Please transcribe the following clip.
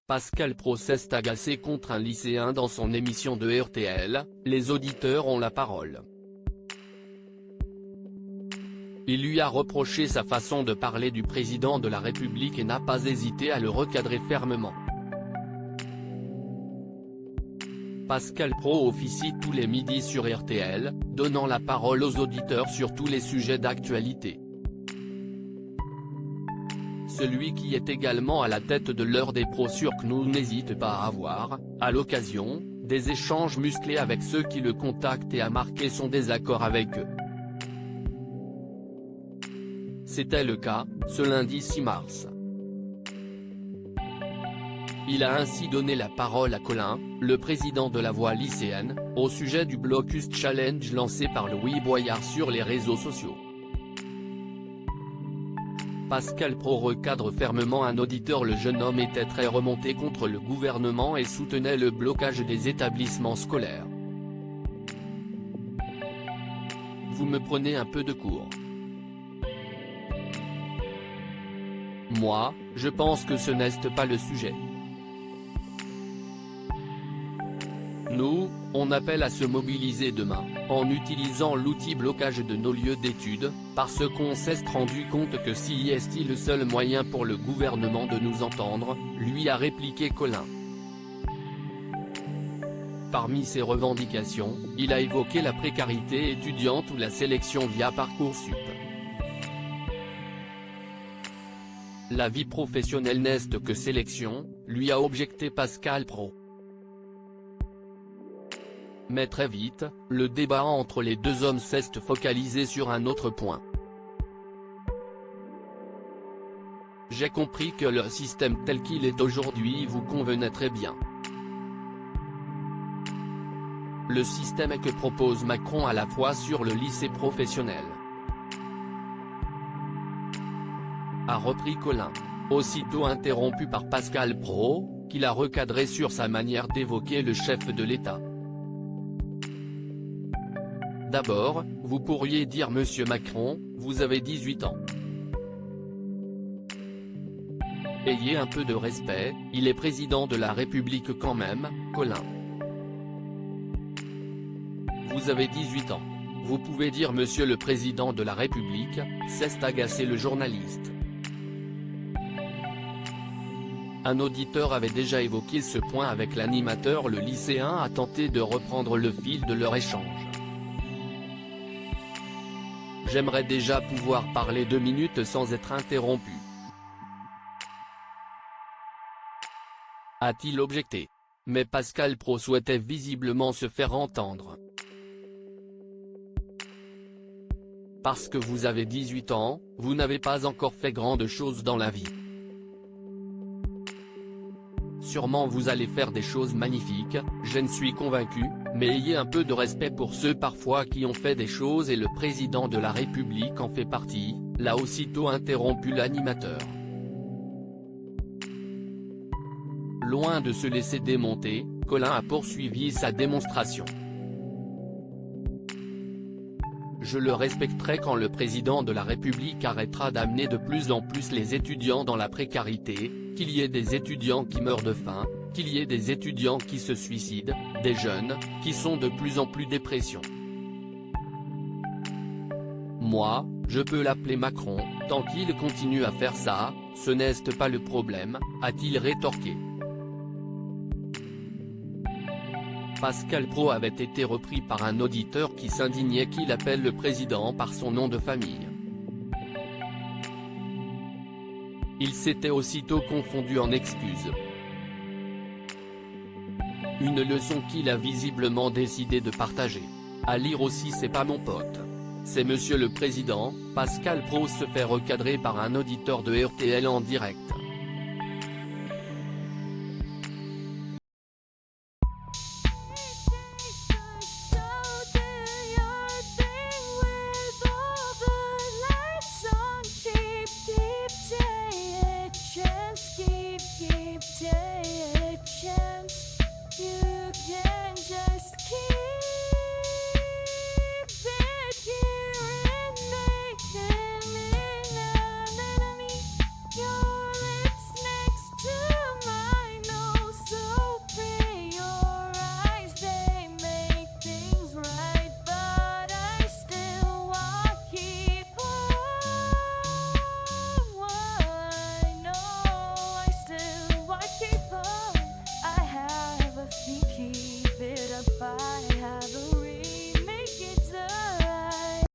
Pascal Praud s'est agacé contre un lycéen dans son émission de RTL, Les auditeurs ont la parole. Il lui a reproché sa façon de parler du président de la République et n'a pas hésité à le recadrer fermement. Pascal Praud officie tous les midis sur RTL, donnant la parole aux auditeurs sur tous les sujets d'actualité. Celui qui est également à la tête de l'heure des pros sur CNews n'hésite pas à avoir, à l'occasion, des échanges musclés avec ceux qui le contactent et à marquer son désaccord avec eux. C'était le cas, ce lundi 6 mars. Il a ainsi donné la parole à Colin, le président de la Voix lycéenne, au sujet du Blocus Challenge lancé par Louis Boyard sur les réseaux sociaux. Pascal Praud recadre fermement un auditeur. Le jeune homme était très remonté contre le gouvernement et soutenait le blocage des établissements scolaires. Vous me prenez un peu de court. Moi, je pense que ce n'est pas le sujet. Nous, on appelle à se mobiliser demain, en utilisant l'outil blocage de nos lieux d'études, parce qu'on s'est rendu compte que si est le seul moyen pour le gouvernement de nous entendre, lui a répliqué Colin. Parmi ses revendications, il a évoqué la précarité étudiante ou la sélection via Parcoursup. La vie professionnelle n'est que sélection, lui a objecté Pascal Praud. Mais très vite, le débat entre les deux hommes s'est focalisé sur un autre point. J'ai compris que le système tel qu'il est aujourd'hui vous convenait très bien. Le système que propose Macron à la fois sur le lycée professionnel, a repris Colin, aussitôt interrompu par Pascal Praud, qui l'a recadré sur sa manière d'évoquer le chef de l'État. D'abord, vous pourriez dire Monsieur Macron, vous avez 18 ans. Ayez un peu de respect, il est président de la République quand même, Colin. Vous avez 18 ans. Vous pouvez dire Monsieur le Président de la République, s'est agacé le journaliste. Un auditeur avait déjà évoqué ce point avec l'animateur. Le lycéen a tenté de reprendre le fil de leur échange. J'aimerais déjà pouvoir parler 2 minutes sans être interrompu, a-t-il objecté. Mais Pascal Praud souhaitait visiblement se faire entendre. Parce que vous avez 18 ans, vous n'avez pas encore fait grande chose dans la vie. Sûrement vous allez faire des choses magnifiques, je ne suis convaincu, mais ayez un peu de respect pour ceux parfois qui ont fait des choses et le président de la République en fait partie, l'a aussitôt interrompu l'animateur. Loin de se laisser démonter, Colin a poursuivi sa démonstration. Je le respecterai quand le président de la République arrêtera d'amener de plus en plus les étudiants dans la précarité, qu'il y ait des étudiants qui meurent de faim, qu'il y ait des étudiants qui se suicident, des jeunes, qui sont de plus en plus dépression. Moi, je peux l'appeler Macron, tant qu'il continue à faire ça, ce n'est pas le problème, a-t-il rétorqué. Pascal Praud avait été repris par un auditeur qui s'indignait qu'il appelle le président par son nom de famille. Il s'était aussitôt confondu en excuses. Une leçon qu'il a visiblement décidé de partager. À lire aussi C'est pas mon pote. C'est Monsieur le Président, Pascal Praud se fait recadrer par un auditeur de RTL en direct.